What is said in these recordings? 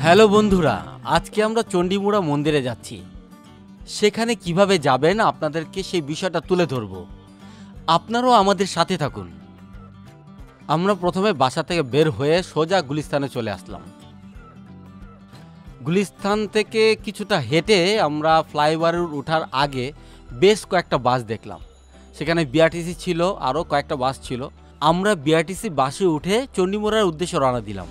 Hello বন্ধুরা, আজকে আমরা চণ্ডীমুড়া মন্দিরে যাচ্ছি। সেখানে কিভাবে যাবেন আপনাদেরকে সেই বিষয়টা তুলে ধরব। আপনারাও আমাদের সাথে থাকুন। আমরা প্রথমে বাসা থেকে বের হয়ে সোজা গুলিস্তানে চলে আসলাম। গুলিস্তান থেকে কিছুটা হেঁটে আমরা ফ্লাইওভারে ওঠার আগে বেশ কয়েকটা বাস দেখলাম। সেখানে বিআরটিসি ছিল, আরও কয়েকটা বাস ছিল। আমরা বিআরটিসি বাসে উঠে চণ্ডীমুড়ার উদ্দেশ্যে রওনা দিলাম।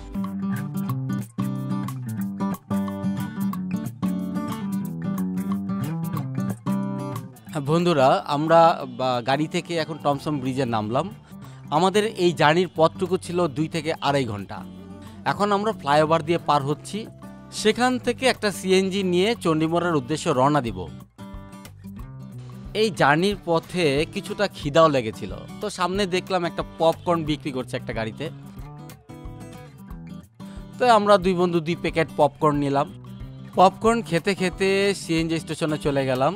বন্ধুরা, আমরা গাড়ি থেকে এখন টমসম ব্রিজে নামলাম। আমাদের এই জার্নির পথটুকু ছিল 2 থেকে 2.5 ঘন্টা। এখন আমরা ফ্লাইওভার দিয়ে পার হচ্ছি। সেখান থেকে একটা সিএনজি নিয়ে চণ্ডীমুড়ার উদ্দেশ্যে রওনা দিব। এই জার্নির পথে কিছুটা খিদাও লেগেছিল, তো সামনে দেখলাম একটা পপকর্ন বিক্রি করছে একটা গাড়িতে। তো আমরা 2 বন্ধু 2 প্যাকেট পপকর্ন নিলাম। পপকর্ন খেতে খেতে সিএনজি স্টেশনে চলে গেলাম।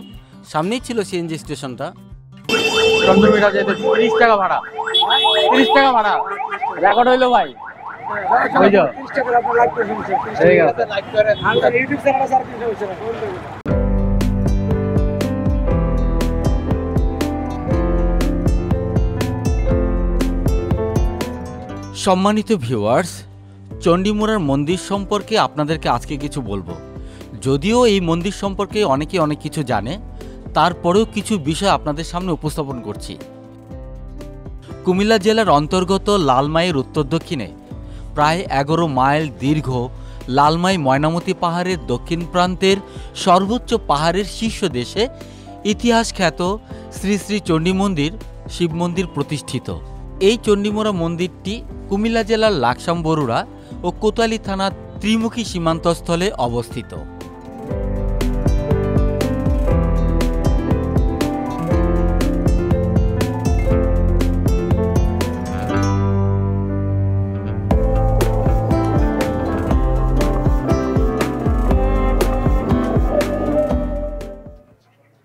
সামনেই ছিল সিএনজি স্টেশনটা। 30 টাকা ভাড়া, 30 টাকা ভাড়া রেকর্ড হইলো ভাই। সম্মানিত ভিউয়ার্স, চণ্ডীমুড়ার মন্দির সম্পর্কে আপনাদেরকে আজকে কিছু বলবো। যদিও এই মন্দির সম্পর্কে অনেকে অনেক কিছু জানে, তারপরেও কিছু বিষয় আপনাদের সামনে উপস্থাপন করছি। কুমিল্লা জেলার অন্তর্গত লালমাইয়ের উত্তর দক্ষিণে প্রায় 11 মাইল দীর্ঘ লালমাই ময়নামতি পাহাড়ের দক্ষিণ প্রান্তের সর্বোচ্চ পাহাড়ের শীর্ষদেশে ইতিহাস খ্যাত শ্রী শ্রী চণ্ডী মন্দির শিব মন্দির প্রতিষ্ঠিত। এই চণ্ডীমুড়া মন্দিরটি কুমিল্লা জেলার লাকসাম বরুড়া ও কোতোয়ালী থানার ত্রিমুখী সীমান্তস্থলে অবস্থিত।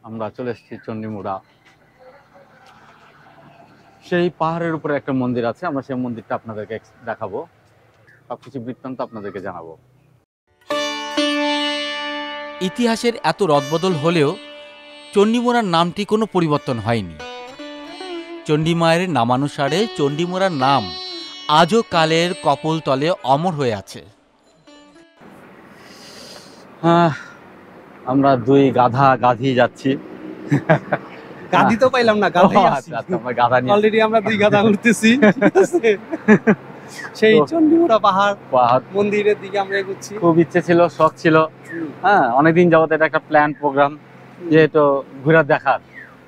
আমরা চলে এসেছি চণ্ডীমুড়া। সেই পাহাড়ের উপরে একটা মন্দির আছে, আমরা সেই মন্দিরটা আপনাদেরকে দেখাবো, সবকিছু বৃত্তান্ত আপনাদেরকে জানাবো। ইতিহাসের এত রদবদল হলেও চণ্ডীমুড়ার নামটি কোনো পরিবর্তন হয়নি। চণ্ডী মায়ের নামানুসারে চণ্ডীমুড়ার নাম আজও কালের কপোল তলে অমর হয়ে আছে। আমরা 2 গাধি যাচ্ছি। গাধি তো পাইলাম না, গাধি আছে। আমরা গাধা নিয়ে অলরেডি আমরা 2 গাধা উঠতেছি। সেই চণ্ডীমুড়া পাহাড় মন্দিরের দিকে আমরা এগোচ্ছি। খুব ইচ্ছে ছিল, শখ ছিল। অনেকদিন যাবত এটা একটা প্ল্যান প্রোগ্রাম, যেহেতু ঘুরে দেখার।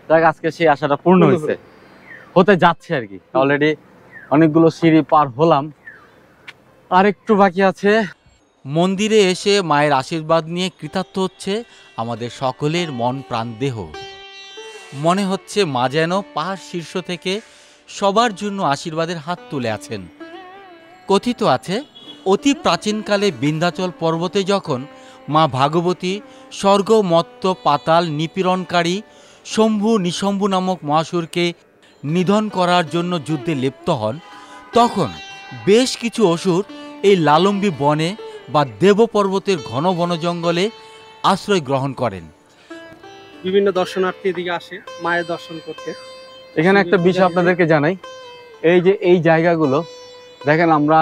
দেখ আজকে সেই আশাটা পূর্ণ হতে যাচ্ছে আর কি। অলরেডি অনেকগুলো সিঁড়ি পার হলাম, আর একটু বাকি আছে। মন্দিরে এসে মায়ের আশীর্বাদ নিয়ে কৃতার্থ হচ্ছে আমাদের সকলের মন প্রাণ দেহ। মনে হচ্ছে মা যেন পাহাড় শীর্ষ থেকে সবার জন্য আশীর্বাদের হাত তুলে আছেন। কথিত আছে, অতি প্রাচীনকালে বিন্ধ্যাচল পর্বতে যখন মা ভাগবতী স্বর্গ মত্ত পাতাল নিপীড়নকারী শম্ভু নিশম্ভু নামক মহাসুরকে নিধন করার জন্য যুদ্ধে লিপ্ত হন, তখন বেশ কিছু অসুর এই লালম্বী বনে বা দেব পর্বতের ঘন বন জঙ্গলে আশ্রয় গ্রহণ করেন। বিভিন্ন দর্শনার্থী এদিকে আসে মায়ের দর্শন করতে। এখানে একটা বিষয় আপনাদেরকে জানাই, এই যে এই জায়গাগুলো দেখেন, আমরা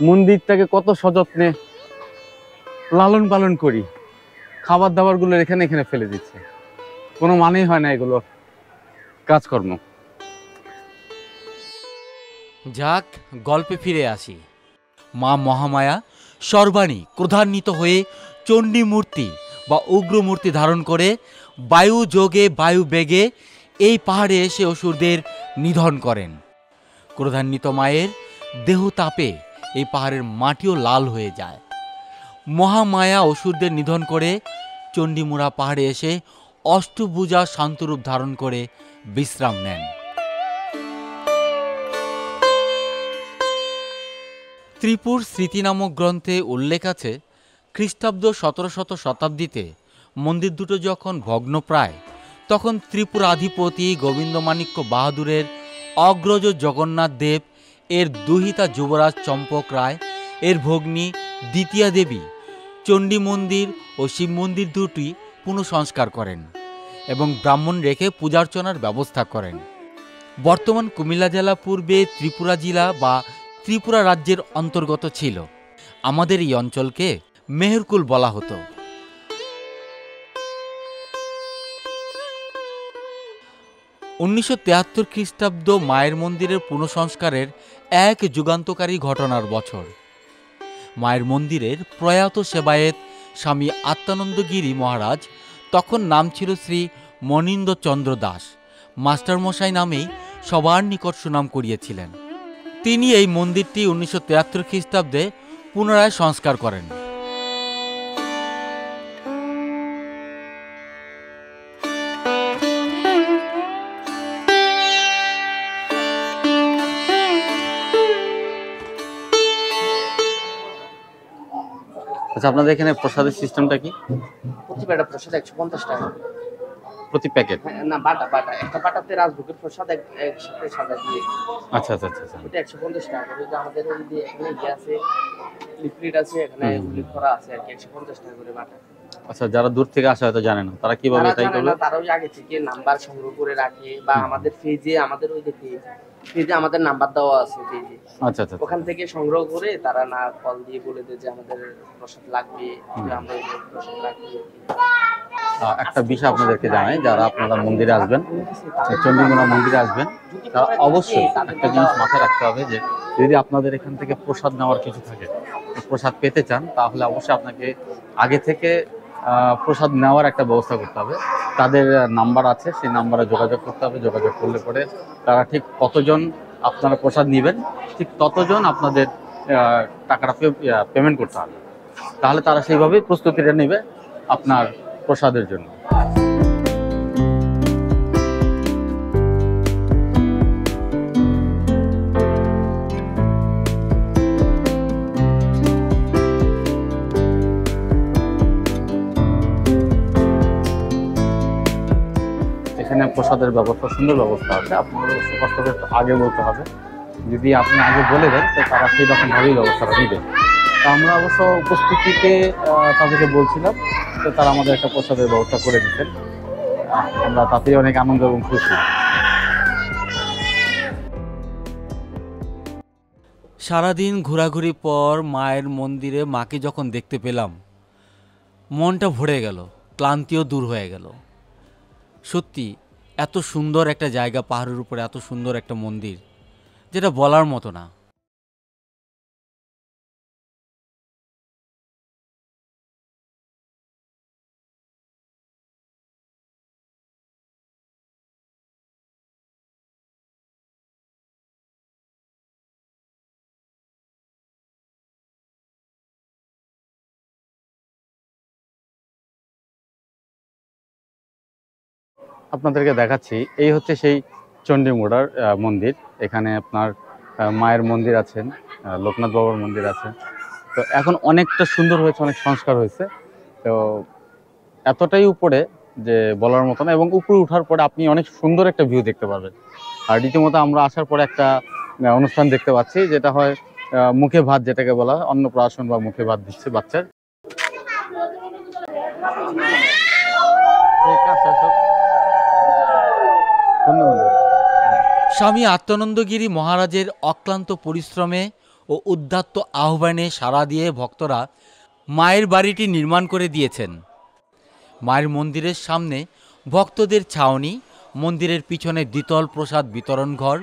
মন্দিরটাকে কত সযত্নে লালন পালন করি। খাবার দাবার গুলো এখানে ফেলে দিচ্ছে, কোনো মানেই হয় না এগুলো কাজকর্ম। যাক, গল্পে ফিরে আসি। মা মহামায়া সর্বাণী ক্রোধান্বিত হয়ে চণ্ডী মূর্তি বা উগ্র মূর্তি ধারণ করে বায়ু যোগে বায়ু বেগে এই পাহাড়ে এসে অসুরদের নিধন করেন। ক্রোধান্বিত মায়ের দেহ তাপে এই পাহাড়ের মাটিও লাল হয়ে যায়। মহামায়া অসুরদের নিধন করে চণ্ডীমুড়া পাহাড়ে এসে অষ্টভুজা শান্তরূপ ধারণ করে বিশ্রাম নেন। ত্রিপুর স্মৃতি নামক গ্রন্থে উল্লেখ আছে, খ্রিস্টাব্দ 17শত শতাব্দীতে মন্দির দুটো যখন ভগ্নপ্রায়, তখন ত্রিপুরাধিপতি গোবিন্দমাণিক্য বাহাদুরের অগ্রজ জগন্নাথ দেব, এর দুহিতা যুবরাজ চম্পক রায়, এর ভগ্নী দ্বিতীয়া দেবী চণ্ডী মন্দির ও শিব মন্দির দুটি পুনঃসংস্কার করেন এবং ব্রাহ্মণ রেখে পূজার্চনার ব্যবস্থা করেন। বর্তমান কুমিল্লা জেলা পূর্বে ত্রিপুরা জেলা বা ত্রিপুরা রাজ্যের অন্তর্গত ছিল। আমাদের এই অঞ্চলকে মেহেরকুল বলা হতো। 1973 খ্রিস্টাব্দ মায়ের মন্দিরের পুনঃসংস্কারের এক যুগান্তকারী ঘটনার বছর। মায়ের মন্দিরের প্রয়াত সেবায়েত স্বামী আত্মানন্দগিরি মহারাজ, তখন নাম ছিল শ্রী মনীন্দ্রচন্দ্র দাস, মাস্টারমশাই নামেই সবার নিকট সুনাম করিয়েছিলেন। তিনি এই মন্দিরটি 1973 খ্রিস্টাব্দে পুনরায় সংস্কার করেন। আচ্ছা, আপনাদের এখানে প্রসাদের সিস্টেমটা কি? প্রতি প্যাটা প্রসাদ 150 টাকা। প্রতি প্যাকেট? হ্যাঁ, না বাটা একটা বাটাতে রাজভোগের প্রসাদ একসাথে সাজা দিয়ে। আচ্ছা আচ্ছা আচ্ছা আচ্ছা। এটা 150 টাকা করে। যে আমাদের ওই যে এখানে ইয়ে আছে, লিকুইড আছে, এখানে লিকুইড করা আছে আর কি, 150 টাকা করে বাটা। আচ্ছা, যারা দূর থেকে আসে হয়তো জানে না, তারা কিভাবে এটাই করবে? তারা ওই আগে থেকে নাম্বার সংগ্রহ করে রাখে, বা আমাদের পেজে, আমাদের ওই যে পেজে আমাদের নাম্বার দেওয়া আছে পেজে। আচ্ছা আচ্ছা। ওখান থেকে সংগ্রহ করে তারা না কল দিয়ে বলে দেয় যে আমাদের প্রসাদ লাগবে, আমরা ওই প্রসাদ রাখি। একটা বিষয় আপনাদেরকে জানাই, যারা আপনারা মন্দিরে আসবেন, চণ্ডীমুড়া মন্দিরে আসবেন, তারা অবশ্যই একটা জিনিস মাথায় রাখতে হবে যে যদি আপনাদের এখান থেকে প্রসাদ নেওয়ার কিছু থাকে, প্রসাদ পেতে চান, তাহলে অবশ্যই আপনাকে আগে থেকে প্রসাদ নেওয়ার একটা ব্যবস্থা করতে হবে। তাদের নাম্বার আছে, সেই নাম্বারে যোগাযোগ করতে হবে। যোগাযোগ করলে পরে তারা ঠিক কতজন আপনারা প্রসাদ নেবেন, ঠিক ততজন আপনাদের টাকাটা পেমেন্ট করতে হবে। তাহলে তারা সেইভাবেই প্রস্তুতিটা নেবে আপনার প্রসাদের জন্য। এখানে প্রসাদের ব্যবস্থা, সুন্দর ব্যবস্থা আছে। আপনাদের কষ্ট করে আগে বলতে হবে। যদি আপনি আগে বলে দেন তো তারা সেই রকমভাবেই ব্যবস্থাটা নেবে। তো আমরা অবশ্য উপস্থিতিতে তাদেরকে বলছিলাম, তো তারা আমাদের একটা প্রসাদের ব্যবস্থা করে দিতেন। আমরা তাতেই অনেক আনন্দ এবং খুশি। সারাদিন ঘোরাঘুরি পর মায়ের মন্দিরে মাকে যখন দেখতে পেলাম, মনটা ভরে গেল, ক্লান্তিও দূর হয়ে গেল। সত্যি এত সুন্দর একটা জায়গা, পাহাড়ের উপরে এত সুন্দর একটা মন্দির, যেটা বলার মতো না। আপনাদেরকে দেখাচ্ছি, এই হচ্ছে সেই চণ্ডীমুড়ার মন্দির। এখানে আপনার মায়ের মন্দির আছেন, লোকনাথ বাবার মন্দির আছে। তো এখন অনেকটা সুন্দর হয়েছে, অনেক সংস্কার হয়েছে। তো এতটাই উপরে যে বলার মতো না, এবং উপরে ওঠার পরে আপনি অনেক সুন্দর একটা ভিউ দেখতে পারবেন। আর রীতিমতো আমরা আসার পরে একটা অনুষ্ঠান দেখতে পাচ্ছি, যেটা হয় মুখে ভাত, যেটাকে বলা হয় অন্নপ্রাশন বা মুখে ভাত দিচ্ছে বাচ্চার। স্বামী আত্মানন্দগিরি মহারাজের অক্লান্ত পরিশ্রমে ও উদ্দাত্ত আহ্বানে সাড়া দিয়ে ভক্তরা মায়ের বাড়িটি নির্মাণ করে দিয়েছেন। মায়ের মন্দিরের সামনে ভক্তদের ছাউনি, মন্দিরের পিছনে দ্বিতল প্রসাদ বিতরণ ঘর।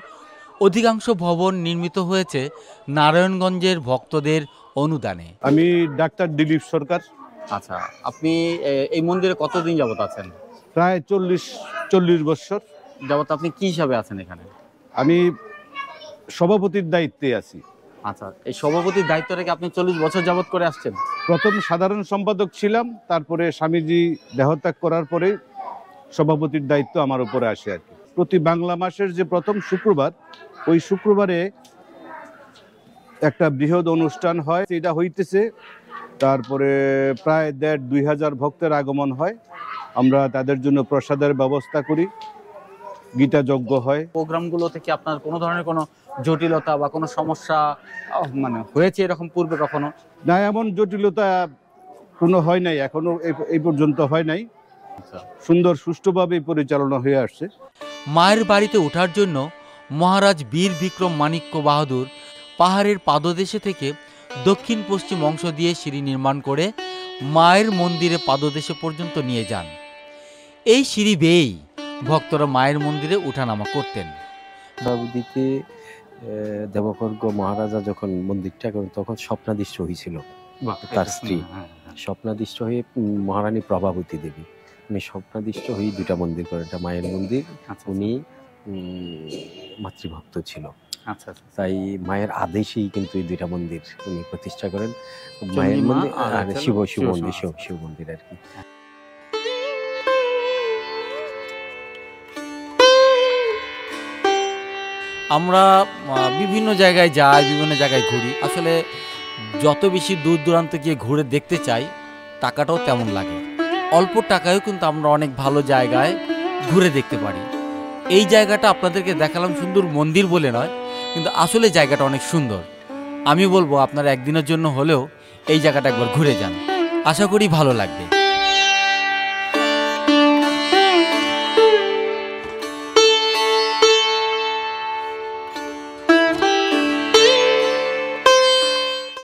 অধিকাংশ ভবন নির্মিত হয়েছে নারায়ণগঞ্জের ভক্তদের অনুদানে। আমি ডাক্তার দিলীপ সরকার। আচ্ছা, আপনি এই মন্দিরে কতদিন যাবত আছেন? প্রায় 40 বছর যাবত। আপনি কি হিসাবে আছেন এখানে? আমি সভাপতির দায়িত্বে আছি। আচ্ছা, এই সভাপতির দায়িত্বটা কি আপনি 40 বছর যাবত করে আসছেন? প্রথম সাধারণ সম্পাদক ছিলাম, তারপরে স্বামীজি দেহত্যাগ করার পরে সভাপতির দায়িত্ব আমার উপরে আসে আর কি। প্রতি বাংলা মাসের যে প্রথম শুক্রবার, ওই শুক্রবারে একটা বৃহৎ অনুষ্ঠান হয়, এটা হইতেছে। তারপরে প্রায় 1,500-2,000 ভক্তের আগমন হয়। আমরা তাদের জন্য প্রসাদের ব্যবস্থা করি, গীতা যজ্ঞ হয়। প্রোগ্রামগুলো থেকে আপনার কোনো ধরনের কোনো জটিলতা বা কোনো সমস্যা মানে হয়েছে এরকম পূর্বে কখনো? না, এমন জটিলতা কোনো হয় নাই, এখনো এই পর্যন্ত হয় নাই। আচ্ছা। সুন্দর সুষ্ঠুভাবে পরিচালনা হয়ে আসছে। মায়ের বাড়িতে ওঠার জন্য মহারাজ বীর বিক্রম মাণিক্য বাহাদুর পাহাড়ের পাদদেশে থেকে দক্ষিণ পশ্চিম অংশ দিয়ে সিঁড়ি নির্মাণ করে মায়ের মন্দিরে পাদদেশে পর্যন্ত নিয়ে যান। এই সিঁড়ি বেয়েই ভক্তরা মায়ের মন্দিরে ওঠানামা করতেন। শতাব্দীতে দেবকর্গ মহারাজা যখন মন্দিরটা করেন তখন স্বপ্নাদিষ্ট হয়েছিল তার স্ত্রী। স্বপ্নাদিষ্ট হয়ে মহারানী প্রভাবতী দেবী উনি স্বপ্নাদিষ্ট হয়ে দুটা মন্দির করেন, একটা মায়ের মন্দির, উনি মাতৃভক্ত ছিল। আচ্ছা আচ্ছা। তাই মায়ের আদেশেই কিন্তু এই দুইটা মন্দির উনি প্রতিষ্ঠা করেন, মায়ের মন্দির আর শিব মন্দির, শিব মন্দির আর কি। আমরা বিভিন্ন জায়গায় যাই, বিভিন্ন জায়গায় ঘুরি। আসলে যত বেশি দূর দূরান্ত গিয়ে ঘুরে দেখতে চাই টাকাটাও তেমন লাগে। অল্প টাকায়ও কিন্তু আমরা অনেক ভালো জায়গায় ঘুরে দেখতে পারি। এই জায়গাটা আপনাদেরকে দেখালাম সুন্দর মন্দির বলে নয়, কিন্তু আসলে জায়গাটা অনেক সুন্দর। আমি বলবো আপনারা একদিনের জন্য হলেও এই জায়গাটা একবার ঘুরে যান, আশা করি ভালো লাগবে।